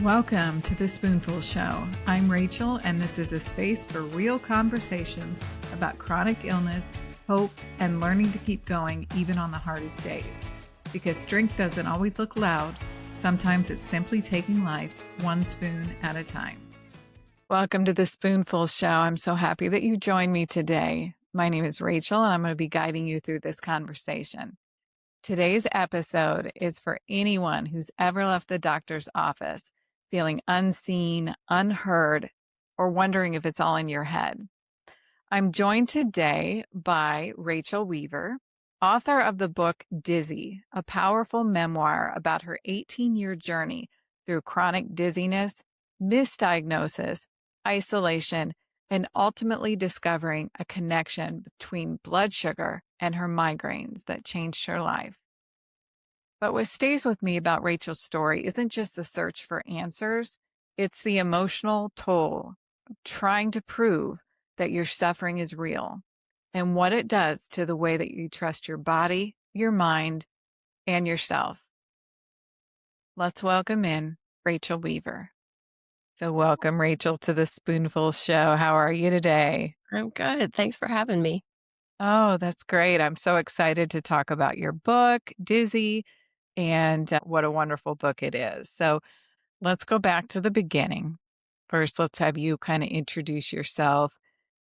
Welcome to the Spoonful Show. I'm Rachel, and this is a space for real conversations about chronic illness, hope, and learning to keep going even on the hardest days. Because strength doesn't always look loud, sometimes it's simply taking life one spoon at a time. Welcome to the Spoonful Show. I'm so happy that you joined me today. My name is Rachel, and I'm going to be guiding you through this conversation. Today's episode is for anyone who's ever left the doctor's office feeling unseen, unheard, or wondering if it's all in your head. I'm joined today by Rachel Weaver, author of the book Dizzy, a powerful memoir about her 18-year journey through chronic dizziness, misdiagnosis, isolation, and ultimately discovering a connection between blood sugar and her migraines that changed her life. But what stays with me about Rachel's story isn't just the search for answers, it's the emotional toll of trying to prove that your suffering is real and what it does to the way that you trust your body, your mind, and yourself. Let's welcome in Rachel Weaver. So welcome, Rachel, to the Spoonful Show. How are you today? I'm good. Thanks for having me. Oh, that's great. I'm so excited to talk about your book, Dizzy, and what a wonderful book it is. So let's go back to the beginning. First, let's have you kind of introduce yourself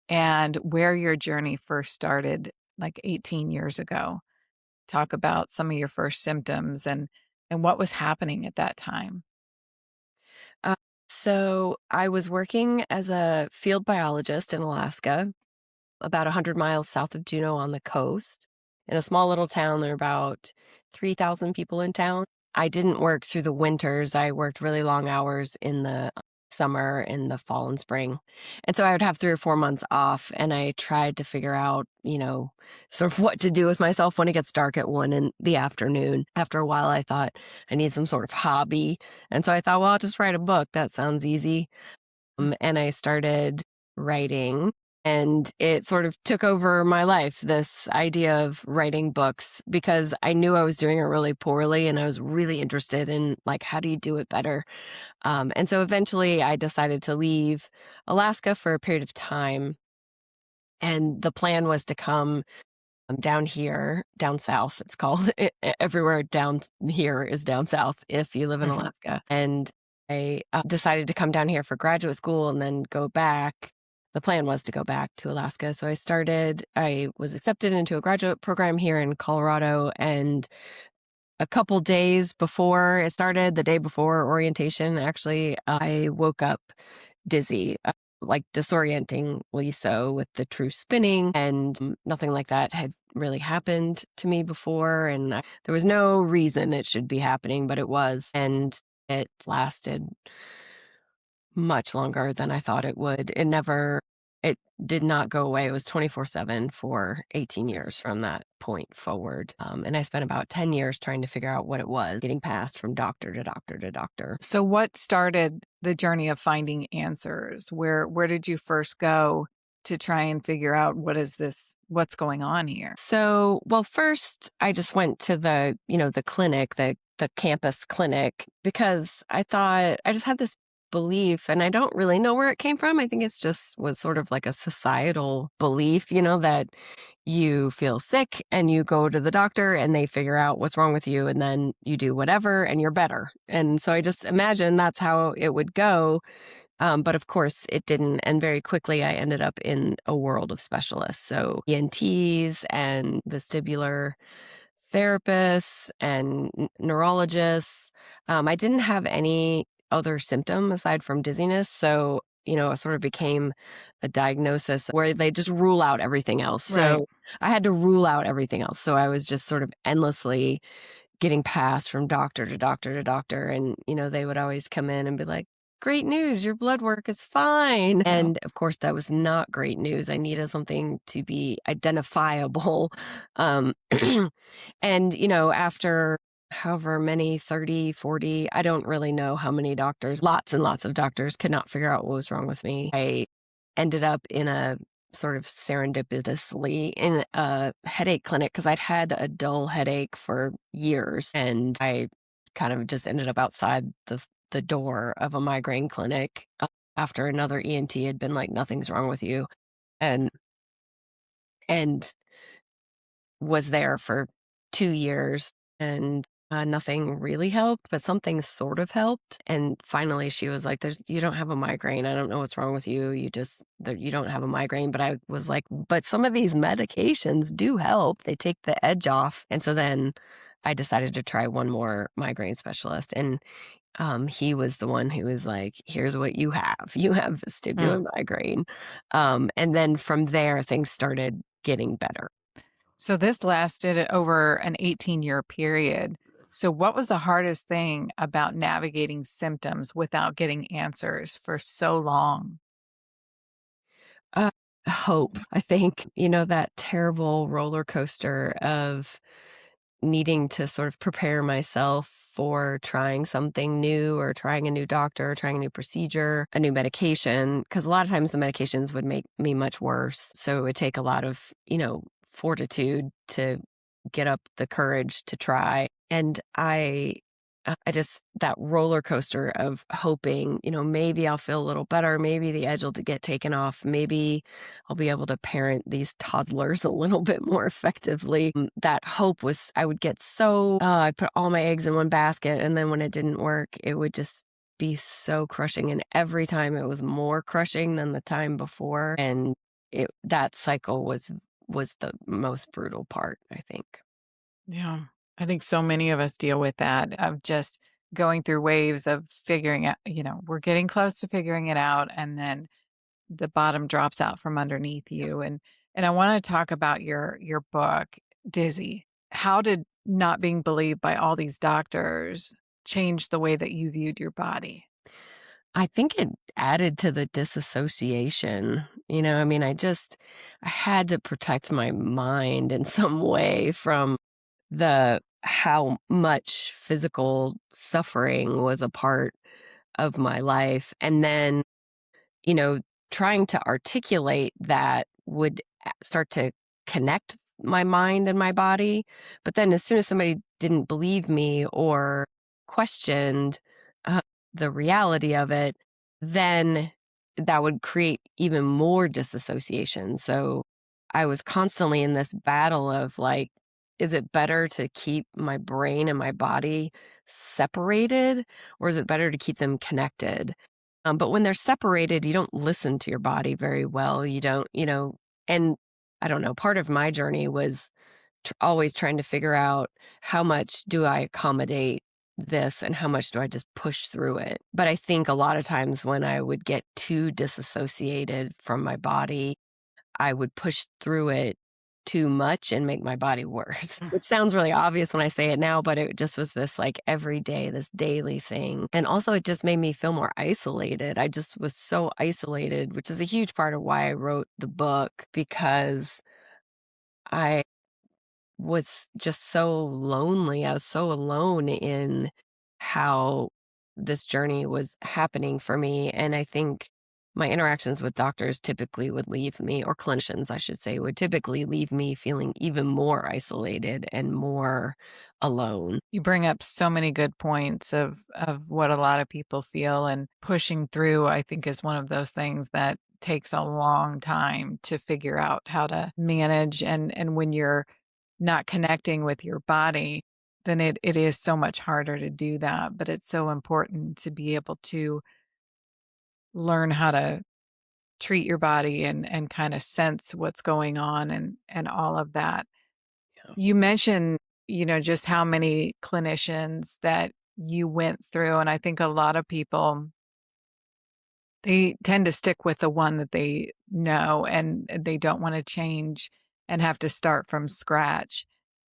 and where your journey first started, like 18 years ago. Talk about some of your first symptoms and what was happening at that time. Uh, so I was working as a field biologist in Alaska, about 100 miles south of Juneau on the coast. In a small little town, there are about 3,000 people in town. I didn't work through the winters. I worked really long hours in the summer, in the fall and spring. And so I would have 3 or 4 months off, and I tried to figure out, sort of what to do with myself when it gets dark at 1 in the afternoon. After a while, I thought I need some sort of hobby. And so I thought, well, I'll just write a book. That sounds easy. And I started writing. And it sort of took over my life, this idea of writing books, because I knew I was doing it really poorly and I was really interested in, like, how do you do it better? And so eventually I decided to leave Alaska for a period of time. And the plan was to come down here, down south, it's called. Everywhere down here is down south if you live in Alaska. And I decided to come down here for graduate school and then go back. The plan was to go back to Alaska. So I was accepted into a graduate program here in Colorado. And a couple days before it started, the day before orientation, actually, I woke up dizzy, like disorientingly so, with the true spinning, and nothing like that had really happened to me before. And there was no reason it should be happening, but it was. And it lasted much longer than I thought it would. It did not go away. It was 24/7 for 18 years from that point forward. And I spent about 10 years trying to figure out what it was, getting passed from doctor to doctor to doctor. So what started the journey of finding answers? Where did you first go to try and figure out what's going on here? So, well, first I just went to the clinic, the campus clinic, because I thought I just had this belief, and I don't really know where it came from. I think it's just was sort of like a societal belief, that you feel sick and you go to the doctor and they figure out what's wrong with you and then you do whatever and you're better. And so I just imagined that's how it would go. But of course it didn't. And very quickly I ended up in a world of specialists. So ENTs and vestibular therapists and neurologists. I didn't have any other symptom aside from dizziness. So, it sort of became a diagnosis where they just rule out everything else. Right. So I had to rule out everything else. So I was just sort of endlessly getting passed from doctor to doctor to doctor. And, they would always come in and be like, great news, your blood work is fine. And of course, that was not great news. I needed something to be identifiable. And, after however many, 30, 40, I don't really know how many doctors, lots and lots of doctors could not figure out what was wrong with me. I ended up in a sort of serendipitously in a headache clinic because I'd had a dull headache for years, and I kind of just ended up outside the the door of a migraine clinic after another ENT had been like, "Nothing's wrong with you," and and was there for 2 years, and, nothing really helped, but something sort of helped, and finally she was like, "You don't have a migraine, I don't know what's wrong with you, you don't have a migraine," but I was like, "But some of these medications do help, they take the edge off," and so then I decided to try one more migraine specialist, and, he was the one who was like, "Here's what you have, you have Mm. vestibular migraine," and then from there, things started getting better. So this lasted over an 18-year period. So what was the hardest thing about navigating symptoms without getting answers for so long? Uh, Hope, I think, that terrible roller coaster of needing to sort of prepare myself for trying something new or trying a new doctor, trying a new procedure, a new medication. Because a lot of times the medications would make me much worse. So it would take a lot of, fortitude to get up the courage to try. And I just, that roller coaster of hoping, maybe I'll feel a little better. Maybe the edge will get taken off. Maybe I'll be able to parent these toddlers a little bit more effectively. That hope was, I would get so, I'd put all my eggs in one basket. And then when it didn't work, it would just be so crushing. And every time it was more crushing than the time before. And that cycle was the most brutal part, I think. Yeah. I think so many of us deal with that of just going through waves of figuring out, we're getting close to figuring it out and then the bottom drops out from underneath you. And I want to talk about your book, Dizzy. How did not being believed by all these doctors change the way that you viewed your body? I think it added to the disassociation. I mean, I had to protect my mind in some way from the how much physical suffering was a part of my life. And then, you know, trying to articulate that would start to connect my mind and my body. But then as soon as somebody didn't believe me or questioned uh, the reality of it, then that would create even more disassociation. So I was constantly in this battle of like, is it better to keep my brain and my body separated, or is it better to keep them connected? But when they're separated, you don't listen to your body very well. You don't, and I don't know, part of my journey was always trying to figure out how much do I accommodate this and how much do I just push through it. But I think a lot of times when I would get too disassociated from my body, I would push through it too much and make my body worse. Mm. It sounds really obvious when I say it now, but it just was this like every day, this daily thing. And also, it just made me feel more isolated. I just was so isolated, which is a huge part of why I wrote the book because I was just so lonely. I was so alone in how this journey was happening for me. And I think my interactions with doctors typically would leave me, or clinicians, I should say, would typically leave me feeling even more isolated and more alone. You bring up so many good points of what a lot of people feel, and pushing through, I think, is one of those things that takes a long time to figure out how to manage. And when you're not connecting with your body, then it is so much harder to do that. But it's so important to be able to learn how to treat your body and kind of sense what's going on and all of that. You mentioned, just how many clinicians that you went through, and I think a lot of people, they tend to stick with the one that they know, and they don't wanna change and have to start from scratch.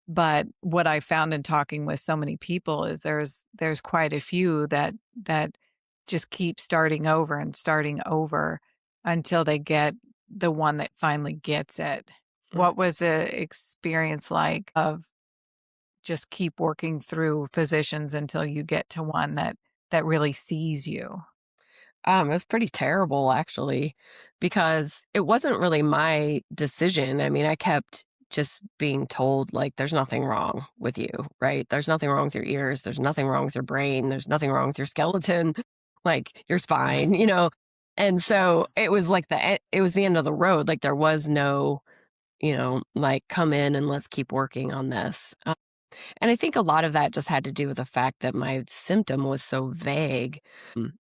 But what I found in talking with so many people is there's quite a few that just keep starting over and starting over until they get the one that finally gets it. What was the experience like of just keep working through physicians until you get to one that really sees you? It was pretty terrible actually, because it wasn't really my decision. I mean, I kept just being told, like, there's nothing wrong with you, right? There's nothing wrong with your ears. There's nothing wrong with your brain. There's nothing wrong with your skeleton, like your spine, Right. you know? And so it was like it was the end of the road. Like there was no, like come in and let's keep working on this. And I think a lot of that just had to do with the fact that my symptom was so vague.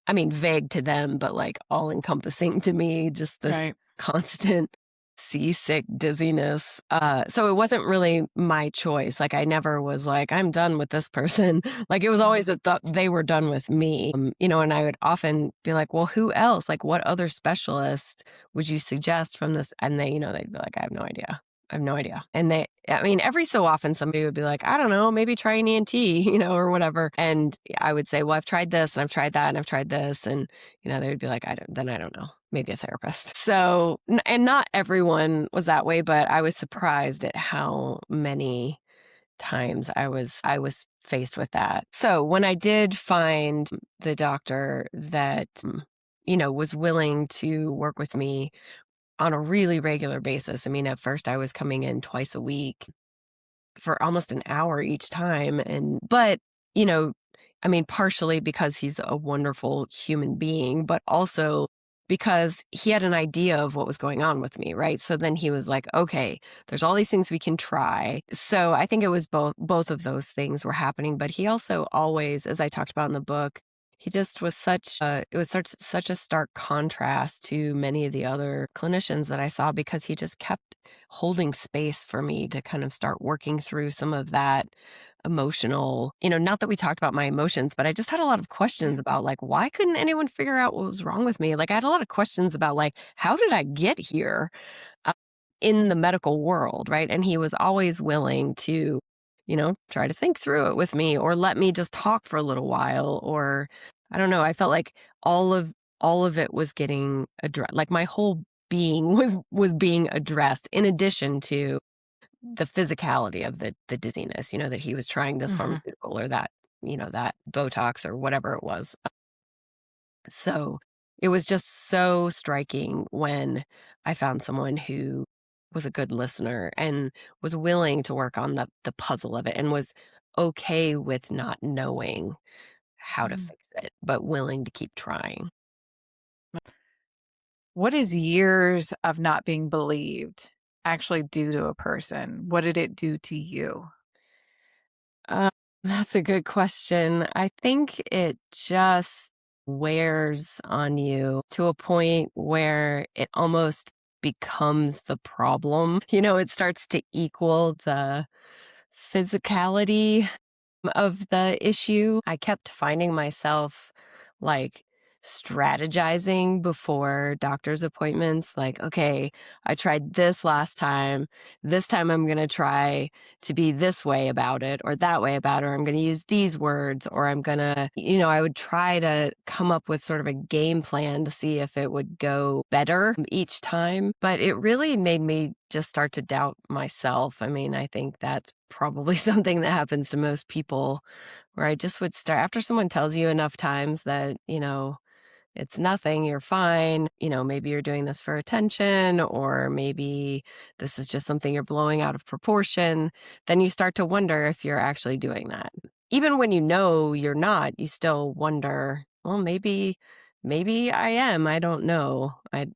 I mean, vague to them, but like all encompassing to me, just this Right. constant seasick dizziness. So it wasn't really my choice. Like I never was like, I'm done with this person. Like it was always Mhm. that they were done with me. And I would often be like, well, who else? Like what other specialist would you suggest from this? And they'd be like, I have no idea. I have no idea. And I mean, every so often somebody would be like, I don't know, maybe try an ENT, or whatever. And I would say, well, I've tried this and I've tried that and I've tried this. And, they would be like, I don't know, maybe a therapist. So, and not everyone was that way, but I was surprised at how many times I was faced with that. So when I did find the doctor that, was willing to work with me on a really regular basis. I mean, at first I was coming in twice a week for almost an hour each time. But, you know, I mean, partially because he's a wonderful human being, but also because he had an idea of what was going on with me, right? So then he was like, okay, there's all these things we can try. So I think it was both of those things were happening, but he also always, as I talked about in the book, he just was such a stark contrast to many of the other clinicians that I saw because he just kept holding space for me to kind of start working through some of that emotional, not that we talked about my emotions, but I just had a lot of questions about like, why couldn't anyone figure out what was wrong with me? Like, I had a lot of questions about like, how did I get here uh, in the medical world? Right. And he was always willing to, try to think through it with me or let me just talk for a little while. Or I don't know. I felt like all of it was getting addressed. Like my whole being was being addressed in addition to the physicality of the dizziness, that he was trying this Mhm. pharmaceutical or that Botox or whatever it was. So it was just so striking when I found someone who was a good listener and was willing to work on the puzzle of it and was okay with not knowing how to Mm. fix it, but willing to keep trying. What does years of not being believed actually do to a person? What did it do to you? Uh, that's a good question. I think it just wears on you to a point where it almost becomes the problem. It starts to equal the physicality of the issue. I kept finding myself like strategizing before doctor's appointments. Like, okay, I tried this last time. This time I'm going to try to be this way about it or that way about it. Or I'm going to use these words or I'm going to, I would try to come up with sort of a game plan to see if it would go better each time. But it really made me just start to doubt myself. I mean, I think that's probably something that happens to most people where I just would start after someone tells you enough times that, it's nothing, you're fine. Maybe you're doing this for attention, or maybe this is just something you're blowing out of proportion. Then you start to wonder if you're actually doing that. Even when you know you're not, you still wonder, well, maybe I am. I don't know.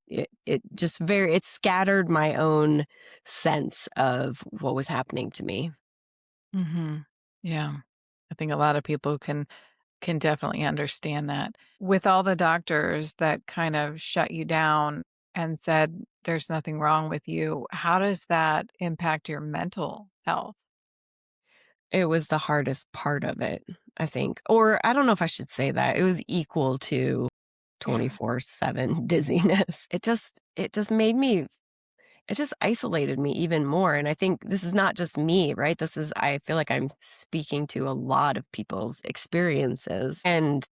It scattered my own sense of what was happening to me. Mhm. Yeah. I think a lot of people can definitely understand that. With all the doctors that kind of shut you down and said there's nothing wrong with you, how does that impact your mental health? It was the hardest part of it, I think. Or I don't know if I should say that. It was equal to Yeah. 24/7 dizziness. It just isolated me even more. And I think this is not just me, right? I feel like I'm speaking to a lot of people's experiences. And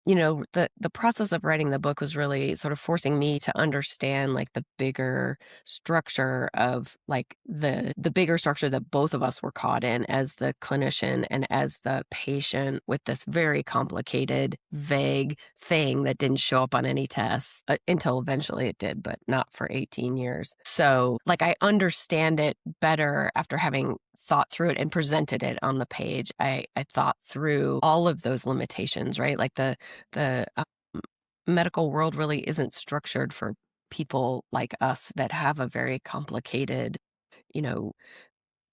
the process of writing the book was really sort of forcing me to understand like the bigger structure of like the bigger structure that both of us were caught in as the clinician and as the patient with this very complicated, vague thing that didn't show up on any tests until eventually it did, but not for 18 years. So like I understand it better after having thought through it and presented it on the page. I thought through all of those limitations, right? Like the medical world really isn't structured for people like us that have a very complicated, you know,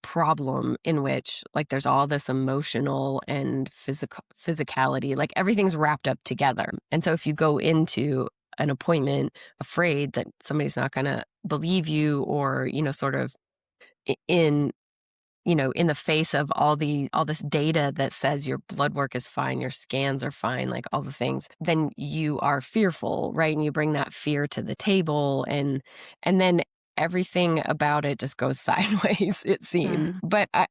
problem in which like there's all this emotional and physicality, like everything's wrapped up together. And so if you go into an appointment afraid that somebody's not going to believe you or, sort of in in the face of all this data that says your blood work is fine, your scans are fine, like all the things, then you are fearful, right? And you bring that fear to the table and then everything about it just goes sideways, it seems. But I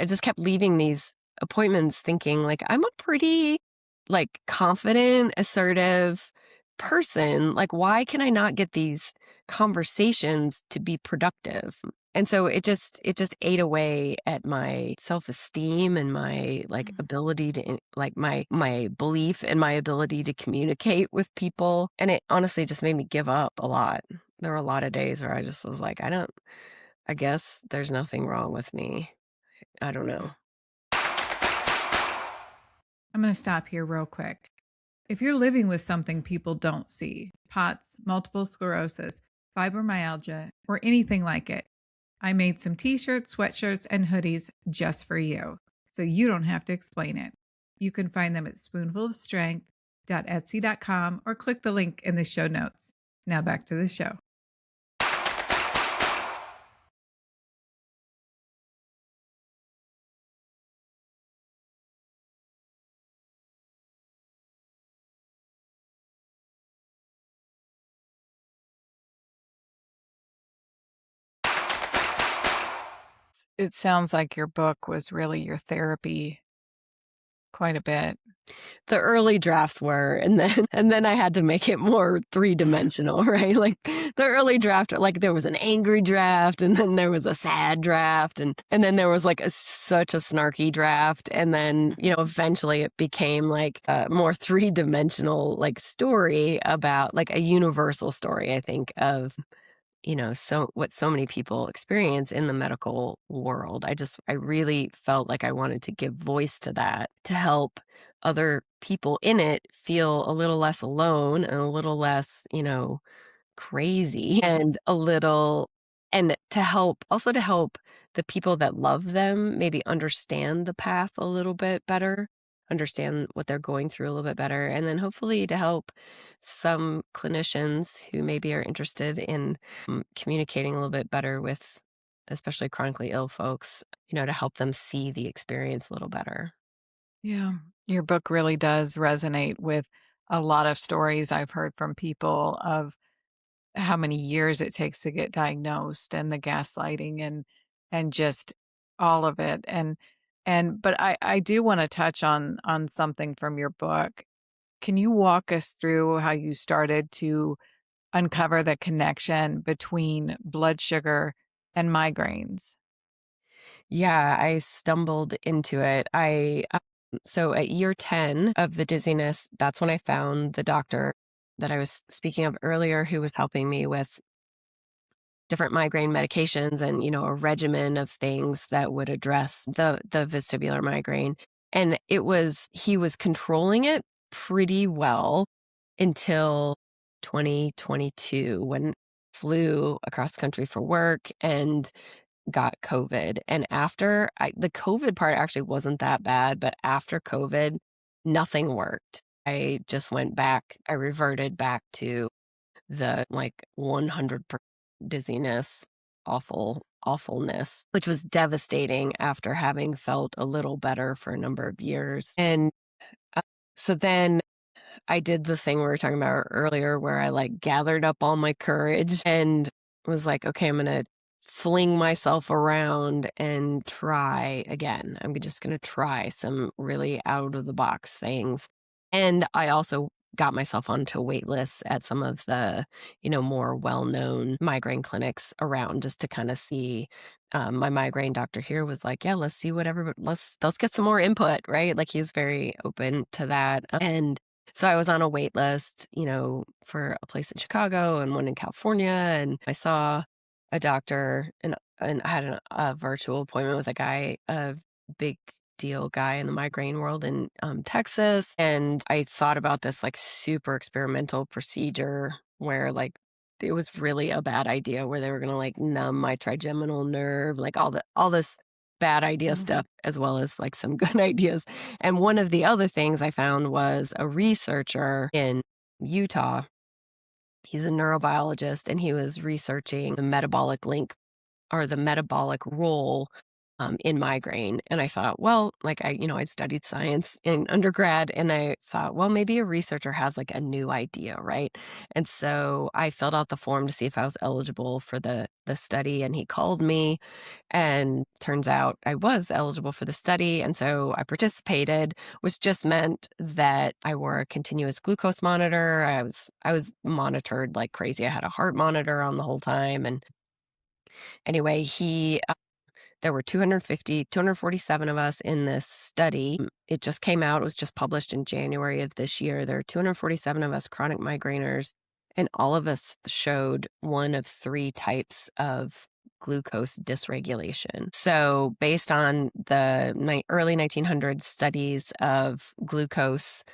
just kept leaving these appointments thinking like I'm a pretty like confident, assertive person. Like why can I not get these conversations to be productive? And so it just ate away at my self-esteem and my like ability to like my belief and my ability to communicate with people. And it honestly just made me give up a lot. There were a lot of days where I just was like, I guess there's nothing wrong with me. I don't know. I'm going to stop here real quick. If you're living with something people don't see, POTS, multiple sclerosis, fibromyalgia, or anything like it, I made some t-shirts, sweatshirts, and hoodies just for you, so you don't have to explain it. You can find them at spoonfulofstrength.etsy.com or click the link in the show notes. Now back to the show. It sounds like your book was really your therapy quite a bit. The early drafts were, and then I had to make it more three-dimensional, right? Like the early draft, like there was an angry draft, and then there was a sad draft, and then there was like such a snarky draft, and then eventually it became like a more three-dimensional like story about like a universal story, I think, of so what so many people experience in the medical world. I really felt like I wanted to give voice to that to help other people in it feel a little less alone and a little less, crazy and to help the people that love them maybe understand the path a little bit better, understand what they're going through a little bit better, and then hopefully to help some clinicians who maybe are interested in communicating a little bit better with especially chronically ill folks, to help them see the experience a little better. Yeah. Your book really does resonate with a lot of stories I've heard from people of how many years it takes to get diagnosed and the gaslighting and just all of it. But I do want to touch on something from your book. Can you walk us through how you started to uncover the connection between blood sugar and migraines? Yeah, I stumbled into it. So at year 10 of the dizziness, that's when I found the doctor that I was speaking of earlier who was helping me with different migraine medications and, a regimen of things that would address the vestibular migraine. And he was controlling it pretty well until 2022 when I flew across the country for work and got COVID. And the COVID part actually wasn't that bad, but after COVID, nothing worked. I just I reverted back to the like 100% dizziness, awfulness, which was devastating after having felt a little better for a number of years. And so then I did the thing we were talking about earlier where I like gathered up all my courage and was like, okay, I'm going to fling myself around and try again. I'm just going to try some really out of the box things. And I also got myself onto wait lists at some of the, more well-known migraine clinics around just to kind of see. My migraine doctor here was like, "Yeah, let's see whatever, let's get some more input," right? Like he was very open to that, and so I was on a wait list, for a place in Chicago and one in California, and I saw a doctor and I had a virtual appointment with a big deal guy in the migraine world in Texas. And I thought about this like super experimental procedure where like it was really a bad idea where they were going to like numb my trigeminal nerve, like all this bad idea Mhm. stuff as well as like some good ideas. And one of the other things I found was a researcher in Utah. He's a neurobiologist and he was researching the metabolic link or the metabolic role in migraine. And I thought, well, like I'd studied science in undergrad and I thought, well, maybe a researcher has like a new idea, right? And so I filled out the form to see if I was eligible for the study and he called me and turns out I was eligible for the study. And so I participated, which just meant that I wore a continuous glucose monitor. I was monitored like crazy. I had a heart monitor on the whole time. And anyway, there were 247 of us in this study. It just came out. It was just published in January of this year. There are 247 of us chronic migraineurs, and all of us showed one of three types of glucose dysregulation. So based on the early 1900s studies of glucose,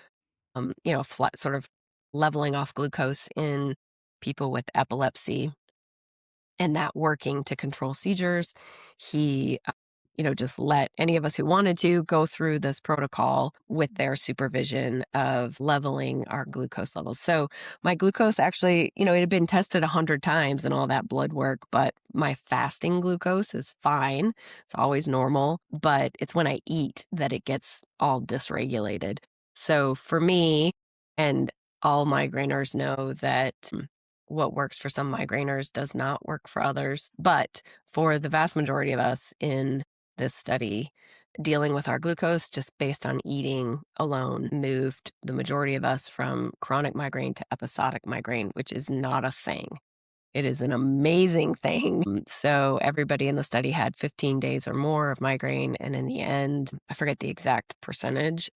flat, sort of leveling off glucose in people with epilepsy, and that working to control seizures. He, just let any of us who wanted to go through this protocol with their supervision of leveling our glucose levels. So my glucose actually, it had been tested 100 times and all that blood work, but my fasting glucose is fine. It's always normal, but it's when I eat that it gets all dysregulated. So for me, and all migraineurs know that what works for some migraineurs does not work for others. But for the vast majority of us in this study, dealing with our glucose just based on eating alone moved the majority of us from chronic migraine to episodic migraine, which is not a thing. It is an amazing thing. So everybody in the study had 15 days or more of migraine. And in the end, I forget the exact percentage,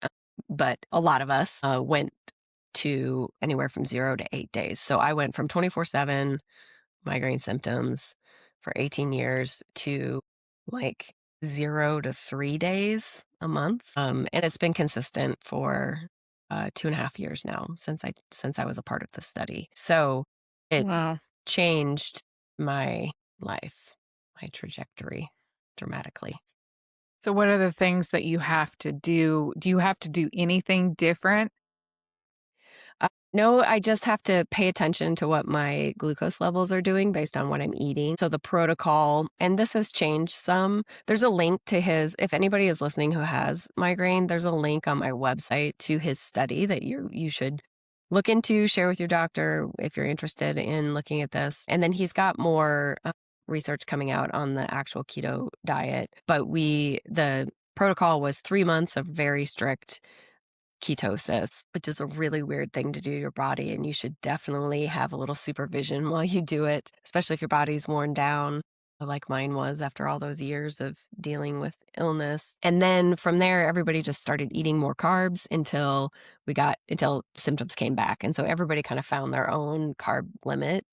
but a lot of us went to anywhere from 0 to 8 days. So I went from 24/7 migraine symptoms for 18 years to like 0 to 3 days a month. And it's been consistent for 2.5 years now since I was a part of the study. So it Wow. changed my life, my trajectory dramatically. So, what are the things that you have to do? Do you have to do anything different? No, I just have to pay attention to what my glucose levels are doing based on what I'm eating. So the protocol, and this has changed some. There's a link to if anybody is listening who has migraine, there's a link on my website to his study that you should look into, share with your doctor if you're interested in looking at this. And then he's got more research coming out on the actual keto diet. But the protocol was 3 months of very strict ketosis, which is a really weird thing to do to your body. And you should definitely have a little supervision while you do it, especially if your body's worn down, like mine was after all those years of dealing with illness. And then from there, everybody just started eating more carbs until symptoms came back. And so everybody kind of found their own carb limit.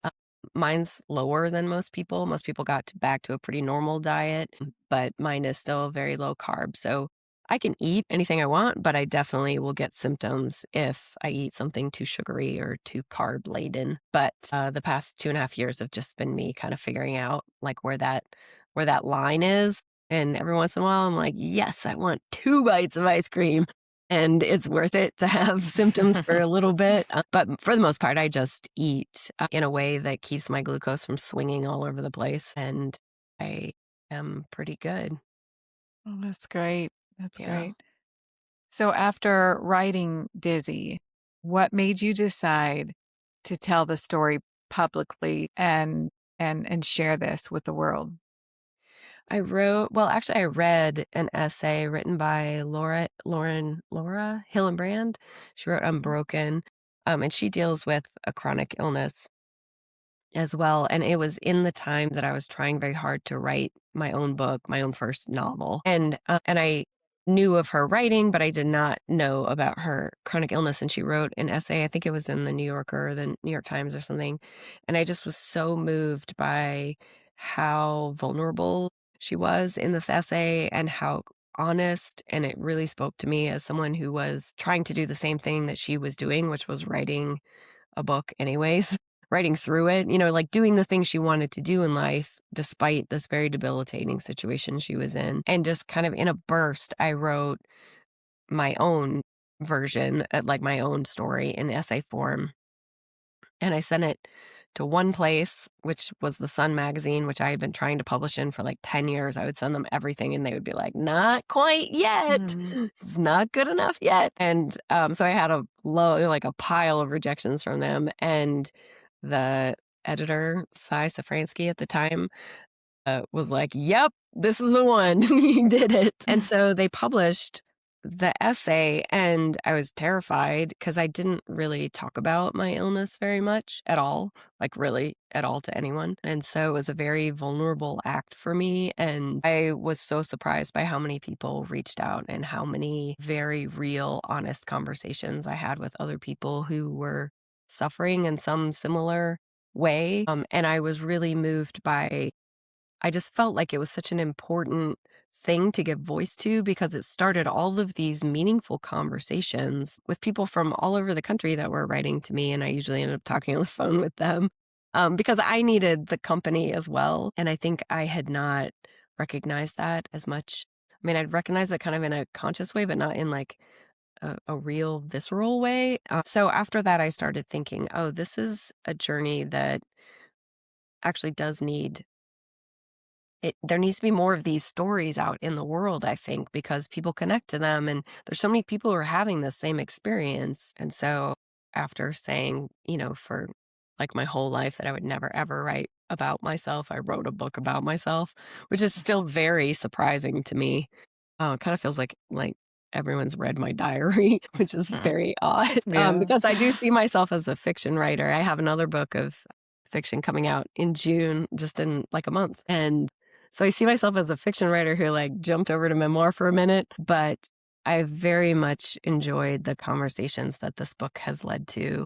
Uh, Mine's lower than most people. Most people got back to a pretty normal diet, but mine is still very low carb. So I can eat anything I want, but I definitely will get symptoms if I eat something too sugary or too carb laden. But the past 2.5 years have just been me kind of figuring out like where that line is. And every once in a while, I'm like, yes, I want 2 bites of ice cream. And it's worth it to have symptoms for a little bit. But for the most part, I just eat in a way that keeps my glucose from swinging all over the place. And I am pretty good. Oh, that's great. That's Yeah. great. So, after writing Dizzy, what made you decide to tell the story publicly and share this with the world? Actually, I read an essay written by Laura Hillenbrand. She wrote Unbroken, and she deals with a chronic illness as well, and it was in the time that I was trying very hard to write my own book, my own first novel, and I knew of her writing, but I did not know about her chronic illness, and she wrote an essay, I think it was in the New Yorker or the New York Times or something, and I just was so moved by how vulnerable she was in this essay and how honest, and it really spoke to me as someone who was trying to do the same thing that she was doing, which was writing a book anyways, writing through it, like doing the things she wanted to do in life despite this very debilitating situation she was in. And just kind of in a burst, I wrote my own version, like my own story in essay form. And I sent it to one place, which was the Sun magazine, which I had been trying to publish in for like 10 years. I would send them everything and they would be like, not quite yet. Mm. It's not good enough yet. And so I had like a pile of rejections from them. And the editor, Cy Safransky at the time, was like, yep, this is the one. You did it. And so they published the essay, and I was terrified because I didn't really talk about my illness very much at all, like really at all to anyone. And so it was a very vulnerable act for me. And I was so surprised by how many people reached out and how many very real, honest conversations I had with other people who were suffering in some similar way. And I was really moved by I just felt like it was such an important thing to give voice to because it started all of these meaningful conversations with people from all over the country that were writing to me. And I usually ended up talking on the phone with them because I needed the company as well. And I think I had not recognized that as much. I mean, I'd recognize it kind of in a conscious way, but not in like a real visceral way. So after that, I started thinking, oh, this is a journey that actually does need there needs to be more of these stories out in the world, I think, because people connect to them. And there's so many people who are having the same experience. And so after saying, for like my whole life that I would never ever write about myself, I wrote a book about myself, which is still very surprising to me. Oh, it kind of feels like everyone's read my diary, which is very odd. Yeah. Because I do see myself as a fiction writer. I have another book of fiction coming out in June, just in like a month. And so I see myself as a fiction writer who like jumped over to memoir for a minute, but I very much enjoyed the conversations that this book has led to,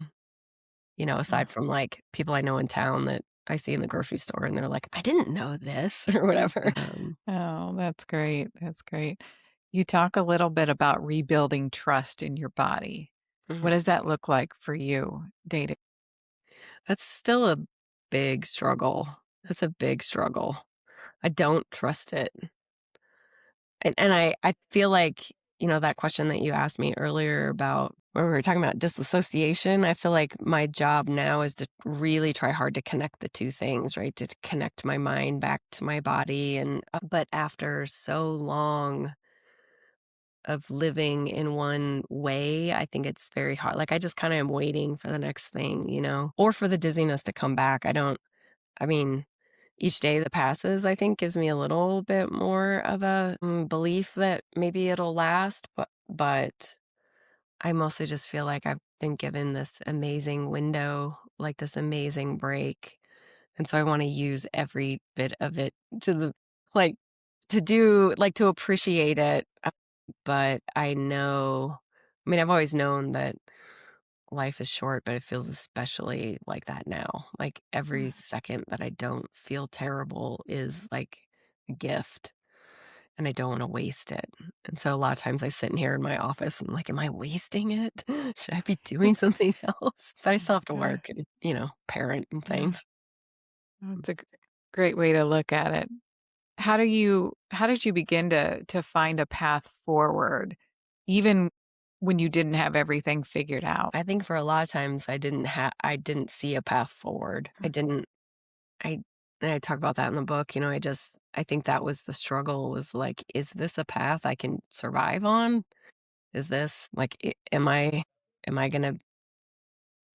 aside from like people I know in town that I see in the grocery store and they're like, I didn't know this or whatever. Oh, that's great. That's great. You talk a little bit about rebuilding trust in your body. What Mhm. does that look like for you day to That's still a big struggle. That's a big struggle. I don't trust it. And I feel like, that question that you asked me earlier about when we were talking about disassociation, I feel like my job now is to really try hard to connect the two things, right? To connect my mind back to my body. And, but after so long of living in one way, I think it's very hard. Like I just kind of am waiting for the next thing, or for the dizziness to come back. I mean, each day that passes, I think, gives me a little bit more of a belief that maybe it'll last, but I mostly just feel like I've been given this amazing window, like this amazing break, and so I want to use every bit of it to the like to do like to appreciate it. But I know, I mean, I've always known that life is short, but it feels especially like that now. Like every second that I don't feel terrible is like a gift and I don't want to waste it. And so a lot of times I sit in here in my office and I'm like, am I wasting it? Should I be doing something else? But I still have to Yeah. work and, parent and Yeah. things. That's a great way to look at it. How did you begin to find a path forward even when you didn't have everything figured out? I think for a lot of times I didn't see a path forward. I and I talk about that in the book, I think that was the struggle was like, is this a path I can survive on? Is this like, am I going to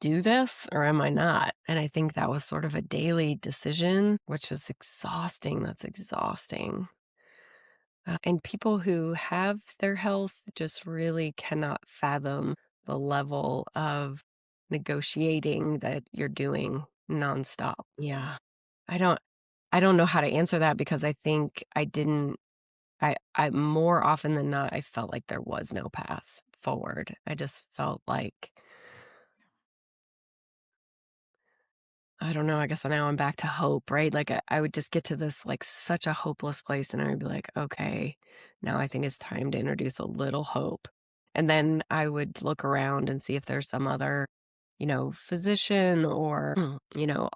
do this or am I not? And I think that was sort of a daily decision, which was exhausting. That's exhausting. And people who have their health just really cannot fathom the level of negotiating that you're doing nonstop. Yeah. I don't I don't know how to answer that because I think I didn't I more often than not I felt like there was no path forward. I just felt like I don't know, I guess now I'm back to hope, right? Like I would just get to this like such a hopeless place and I'd be like, okay, now I think it's time to introduce a little hope. And then I would look around and see if there's some other, physician or,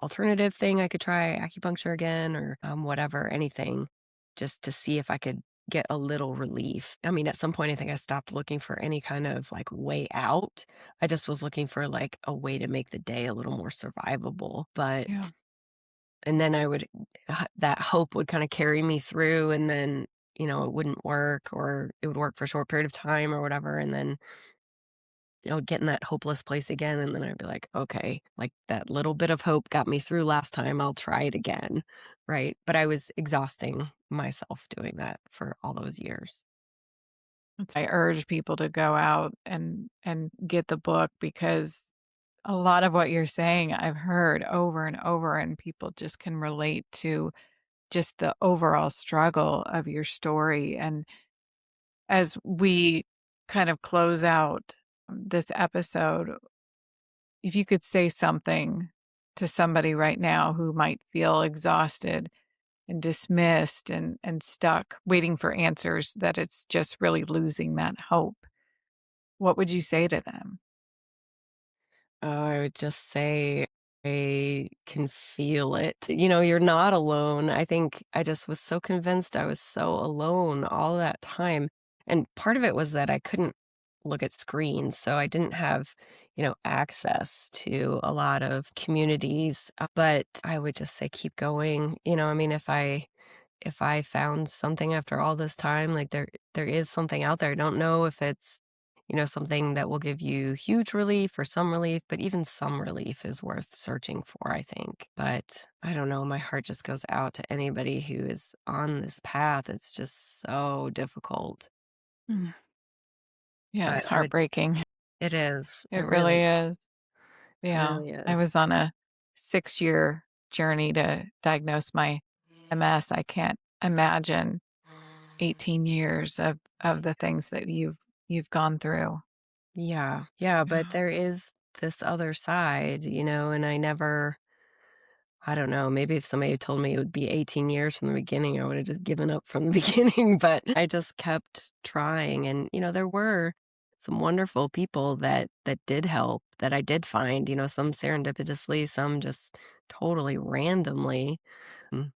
alternative thing I could try, acupuncture again or whatever, anything, just to see if I could get a little relief. I mean, at some point, I think I stopped looking for any kind of like way out. I just was looking for like a way to make the day a little more survivable. Yeah. And then that hope would kind of carry me through and then, it wouldn't work or it would work for a short period of time or whatever. And then, get in that hopeless place again. And then I'd be like, okay, like that little bit of hope got me through last time. I'll try it again. Right. But I was exhausting myself doing that for all those years. I urge people to go out and get the book because a lot of what you're saying I've heard over and over, and people just can relate to just the overall struggle of your story. And as we kind of close out this episode, if you could say something to somebody right now who might feel exhausted and dismissed and stuck waiting for answers, that it's just really losing that hope, what would you say to them? Oh, I would just say I can feel it. You're not alone. I think I just was so convinced I was so alone all that time. And part of it was that I couldn't look at screens. So I didn't have, access to a lot of communities. But I would just say keep going. I mean, if I found something after all this time, like there is something out there. I don't know if it's, something that will give you huge relief or some relief, but even some relief is worth searching for, I think. But I don't know, my heart just goes out to anybody who is on this path. It's just so difficult. Mm. Yeah, it's But I would heartbreaking. it is. It It really really is. it Yeah. really I is. was on a 6-year journey to diagnose my MS. I can't imagine 18 years of the things that you've gone through. Yeah. Yeah, but Yeah. there is this other side, and I don't know, maybe if somebody had told me it would be 18 years from the beginning, I would have just given up from the beginning, but I just kept trying and, there were some wonderful people that did help, that I did find, some serendipitously, some just totally randomly. Mm.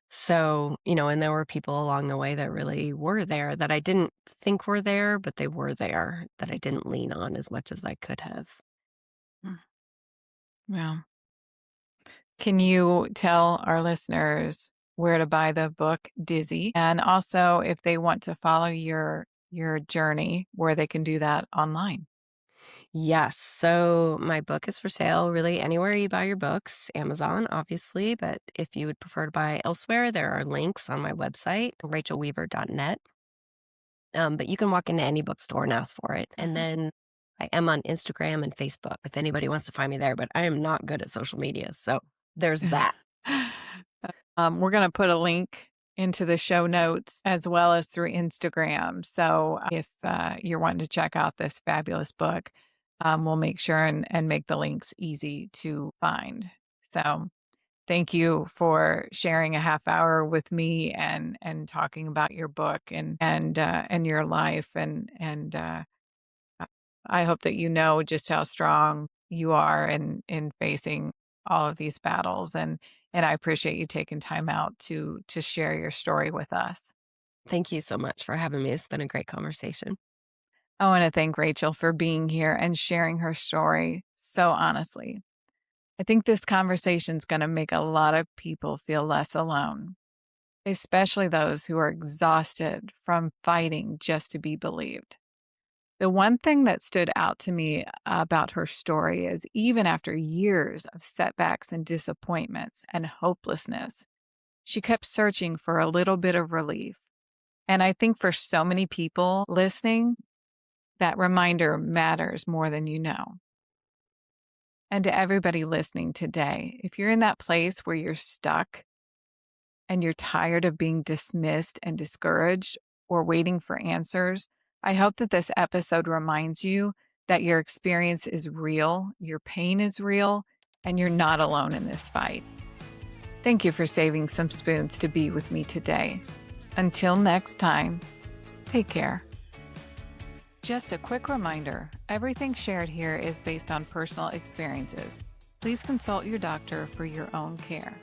So, and there were people along the way that really were there that I didn't think were there, but they were there that I didn't lean on as much as I could have. Mm. Well, can you tell our listeners where to buy the book Dizzy, and also if they want to follow your journey, where they can do that online? Yes. So my book is for sale really anywhere you buy your books, Amazon, obviously. But if you would prefer to buy elsewhere, there are links on my website, rachelweaver.net. But you can walk into any bookstore and ask for it. And Mhm. then I am on Instagram and Facebook if anybody wants to find me there, but I am not good at social media. So there's that. We're going to put a link into the show notes as well as through Instagram. So if you're wanting to check out this fabulous book, we'll make sure and make the links easy to find. So thank you for sharing a half hour with me and talking about your book and your life uh, I hope that you know just how strong you are in facing all of these battles, and I appreciate you taking time out to share your story with us. Thank you so much for having me. It's been a great conversation. I want to thank Rachel for being here and sharing her story so honestly. I think this conversation is going to make a lot of people feel less alone, especially those who are exhausted from fighting just to be believed. The one thing that stood out to me about her story is even after years of setbacks and disappointments and hopelessness, she kept searching for a little bit of relief. And I think for so many people listening, that reminder matters more than you know. And to everybody listening today, if you're in that place where you're stuck and you're tired of being dismissed and discouraged or waiting for answers, I hope that this episode reminds you that your experience is real, your pain is real, and you're not alone in this fight. Thank you for saving some spoons to be with me today. Until next time, take care. Just a quick reminder, everything shared here is based on personal experiences. Please consult your doctor for your own care.